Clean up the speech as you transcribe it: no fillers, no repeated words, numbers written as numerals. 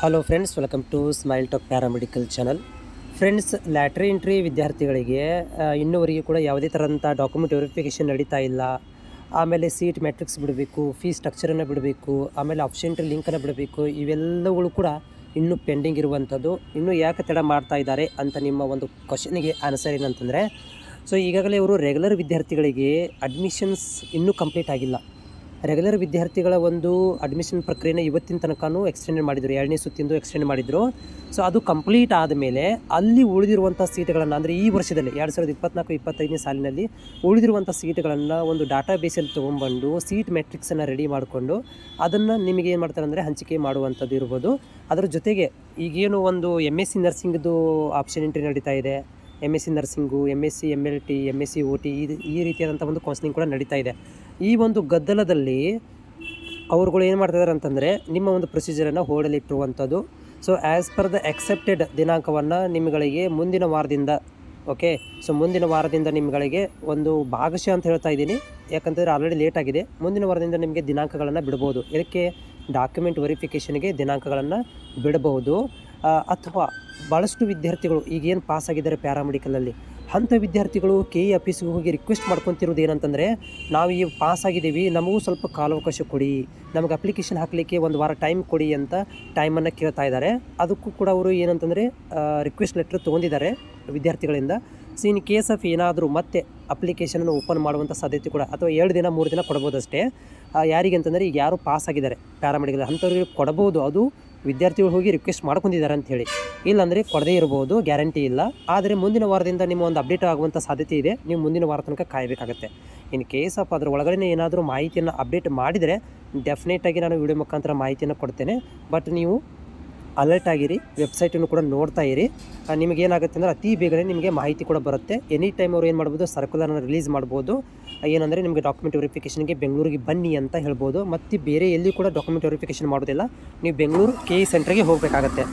Hello friends, welcome to smile talk paramedical channel. Friends, lateral entry ವಿದ್ಯಾರ್ಥಿಗಳಿಗೆ ಇನ್ನೂವರೆಗೂ ಕೂಡ ಯಾವುದೇ ಥರದಂಥ ಡಾಕ್ಯುಮೆಂಟ್ ವೆರಿಫಿಕೇಷನ್ ನಡೀತಾ ಇಲ್ಲ. ಆಮೇಲೆ ಸೀಟ್ ಮ್ಯಾಟ್ರಿಕ್ಸ್ ಬಿಡಬೇಕು, ಫೀಸ್ ಸ್ಟ್ರಕ್ಚರನ್ನು ಬಿಡಬೇಕು, ಆಮೇಲೆ ಆಪ್ಷನ್ಟ್ರಿ ಲಿಂಕನ್ನು ಬಿಡಬೇಕು. ಇವೆಲ್ಲಗಳು ಕೂಡ ಇನ್ನೂ ಪೆಂಡಿಂಗ್ ಇರುವಂಥದ್ದು. ಇನ್ನೂ ಯಾಕೆ ತಡ ಮಾಡ್ತಾ ಇದ್ದಾರೆ ಅಂತ ನಿಮ್ಮ ಒಂದು ಕ್ವಶನಿಗೆ ಆನ್ಸರ್ ಏನಂತಂದರೆ, ಈಗಾಗಲೇ ಇವರು ರೆಗ್ಯುಲರ್ ವಿದ್ಯಾರ್ಥಿಗಳಿಗೆ ಅಡ್ಮಿಷನ್ಸ್ ಇನ್ನೂ ಕಂಪ್ಲೀಟ್ ಆಗಿಲ್ಲ. ರೆಗ್ಯುಲರ್ ವಿದ್ಯಾರ್ಥಿಗಳ ಒಂದು ಅಡ್ಮಿಷನ್ ಪ್ರಕ್ರಿಯೆನ ಇವತ್ತಿನ ತನಕನೂ ಎಕ್ಸ್ಟೆಂಡ್ ಮಾಡಿದರು, 2ನೇ ಸುತ್ತಿಂದು ಎಕ್ಸ್ಟೆಂಡ್ ಮಾಡಿದರು. ಅದು ಕಂಪ್ಲೀಟ್ ಆದಮೇಲೆ ಅಲ್ಲಿ ಉಳಿದಿರುವಂಥ ಸೀಟ್ಗಳನ್ನು, ಅಂದರೆ ಈ ವರ್ಷದಲ್ಲಿ 2024-25ನೇ ಸಾಲಿನಲ್ಲಿ ಉಳಿದಿರುವಂಥ ಸೀಟ್ಗಳನ್ನು ಒಂದು ಡಾಟಾ ಬೇಸಲ್ಲಿ ತೊಗೊಂಡ್ಬಂದು ಸೀಟ್ ಮ್ಯಾಟ್ರಿಕ್ಸನ್ನು ರೆಡಿ ಮಾಡಿಕೊಂಡು ಅದನ್ನು ನಿಮಗೆ ಏನು ಮಾಡ್ತಾರೆ ಅಂದರೆ ಹಂಚಿಕೆ ಮಾಡುವಂಥದ್ದು ಇರ್ಬೋದು. ಅದರ ಜೊತೆಗೆ ಈಗೇನು ಒಂದು MSc ನರ್ಸಿಂಗ್ದು ಆಪ್ಷನ್ ಎಂಟ್ರಿ ನಡೀತಾ ಇದೆ, MSc nursing, MSc MLT, MSc OT ಈ ರೀತಿಯಾದಂಥ ಒಂದು ಕೌನ್ಸಿಲಿಂಗ್ ಕೂಡ ನಡೀತಾ ಇದೆ. ಈ ಒಂದು ಗದ್ದಲದಲ್ಲಿ ಅವ್ರುಗಳು ಏನು ಮಾಡ್ತಾಯಿದ್ದಾರೆ ಅಂತಂದರೆ, ನಿಮ್ಮ ಒಂದು ಪ್ರೊಸೀಜರನ್ನು ಹೋಲ್ಡಲ್ಲಿಟ್ಟಿರುವಂಥದ್ದು. ಆ್ಯಸ್ ಪರ್ ದ ಎಕ್ಸೆಪ್ಟೆಡ್ ದಿನಾಂಕವನ್ನು ನಿಮ್ಮಗಳಿಗೆ ಮುಂದಿನ ವಾರದಿಂದ, ಮುಂದಿನ ವಾರದಿಂದ ನಿಮ್ಮಗಳಿಗೆ ಒಂದು ಭಾಗಶಃ ಅಂತ ಹೇಳ್ತಾ ಇದ್ದೀನಿ, ಯಾಕಂತಂದರೆ ಆಲ್ರೆಡಿ ಲೇಟ್ ಆಗಿದೆ. ಮುಂದಿನ ವಾರದಿಂದ ನಿಮಗೆ ದಿನಾಂಕಗಳನ್ನು ಬಿಡ್ಬೋದು. ಇದಕ್ಕೆ ಡಾಕ್ಯುಮೆಂಟ್ ವೆರಿಫಿಕೇಷನ್ಗೆ ದಿನಾಂಕಗಳನ್ನು ಬಿಡಬಹುದು. ಅಥವಾ ಭಾಳಷ್ಟು ವಿದ್ಯಾರ್ಥಿಗಳು ಈಗೇನು ಪಾಸಾಗಿದ್ದಾರೆ ಪ್ಯಾರಾಮೆಡಿಕಲಲ್ಲಿ, ಅಂಥ ವಿದ್ಯಾರ್ಥಿಗಳು KE ಆಫೀಸ್ಗೆ ಹೋಗಿ ರಿಕ್ವೆಸ್ಟ್ ಮಾಡ್ಕೊತಿರೋದು ಏನಂತಂದರೆ, ನಾವು ಈ ಪಾಸಾಗಿದ್ದೀವಿ, ನಮಗೂ ಸ್ವಲ್ಪ ಕಾಲಾವಕಾಶ ಕೊಡಿ, ನಮಗೆ ಅಪ್ಲಿಕೇಶನ್ ಹಾಕಲಿಕ್ಕೆ ಒಂದು ವಾರ ಟೈಮ್ ಕೊಡಿ ಅಂತ ಟೈಮನ್ನು ಕೇಳ್ತಾ ಇದ್ದಾರೆ. ಅದಕ್ಕೂ ಕೂಡ ಅವರು ಏನಂತಂದರೆ ರಿಕ್ವೆಸ್ಟ್ ಲೆಟ್ರ್ ತೊಗೊಂಡಿದ್ದಾರೆ ವಿದ್ಯಾರ್ಥಿಗಳಿಂದ. ಇನ್ ಕೇಸ್ ಆಫ್ ಏನಾದರೂ ಮತ್ತೆ ಅಪ್ಲಿಕೇಶನನ್ನು ಓಪನ್ ಮಾಡುವಂಥ ಸಾಧ್ಯತೆ ಕೂಡ, ಅಥವಾ 2 ದಿನ 3 ದಿನ ಕೊಡ್ಬೋದು ಅಷ್ಟೇ. ಯಾರಿಗೆ ಅಂತಂದರೆ, ಈಗ ಯಾರು ಪಾಸಾಗಿದ್ದಾರೆ ಪ್ಯಾರಾಮೆಡಿಕಲ್ ಅಂಥವ್ರಿಗೆ ಕೊಡ್ಬೋದು. ಅದು ವಿದ್ಯಾರ್ಥಿಗಳು ಹೋಗಿ ರಿಕ್ವೆಸ್ಟ್ ಮಾಡ್ಕೊಂಡಿದ್ದಾರೆ ಅಂಥೇಳಿ, ಇಲ್ಲಾಂದರೆ ಕೊಡದೇ ಇರ್ಬೋದು, ಗ್ಯಾರಂಟಿ ಇಲ್ಲ. ಆದರೆ ಮುಂದಿನ ವಾರದಿಂದ ನಿಮ್ಮ ಒಂದು ಅಪ್ಡೇಟ್ ಆಗುವಂಥ ಸಾಧ್ಯತೆ ಇದೆ. ನೀವು ಮುಂದಿನ ವಾರ ತನಕ ಕಾಯಬೇಕಾಗತ್ತೆ. ಇನ್ ಕೇಸ್ ಆಫ್ ಅದರ ಒಳಗಡೆ ಏನಾದರೂ ಮಾಹಿತಿಯನ್ನು ಅಪ್ಡೇಟ್ ಮಾಡಿದರೆ ಡೆಫಿನೆಟಾಗಿ ನಾನು ವಿಡಿಯೋ ಮುಖಾಂತರ ಮಾಹಿತಿಯನ್ನು ಕೊಡ್ತೇನೆ. ಬಟ್ ನೀವು ಅಲರ್ಟ್ ಆಗಿರಿ, ವೆಬ್ಸೈಟನ್ನು ಕೂಡ ನೋಡ್ತಾ ಇರಿ. ನಿಮಗೇನಾಗುತ್ತೆ ಅಂದರೆ ಅತಿ ಬೇಗನೆ ನಿಮಗೆ ಮಾಹಿತಿ ಕೂಡ ಬರುತ್ತೆ. ಎನಿ ಟೈಮ್ ಅವ್ರು ಏನು ಮಾಡ್ಬೋದು, ಸರ್ಕ್ಯುಲರ್ನ ರಿಲೀಸ್ ಮಾಡ್ಬೋದು. ಏನಂದರೆ ನಿಮಗೆ ಡಾಕ್ಯುಮೆಂಟ್ ವೆರಿಫಿಕೇಷನ್ಗೆ ಬೆಂಗಳೂರಿಗೆ ಬನ್ನಿ ಅಂತ ಹೇಳ್ಬೋದು. ಮತ್ತು ಬೇರೆ ಎಲ್ಲಿ ಕೂಡ ಡಾಕ್ಯುಮೆಂಟ್ ವೆರಿಫಿಕೇಷನ್ ಮಾಡೋದಿಲ್ಲ, ನೀವು ಬೆಂಗಳೂರು KE ಸೆಂಟ್ರಿಗೆ ಹೋಗಬೇಕಾಗತ್ತೆ.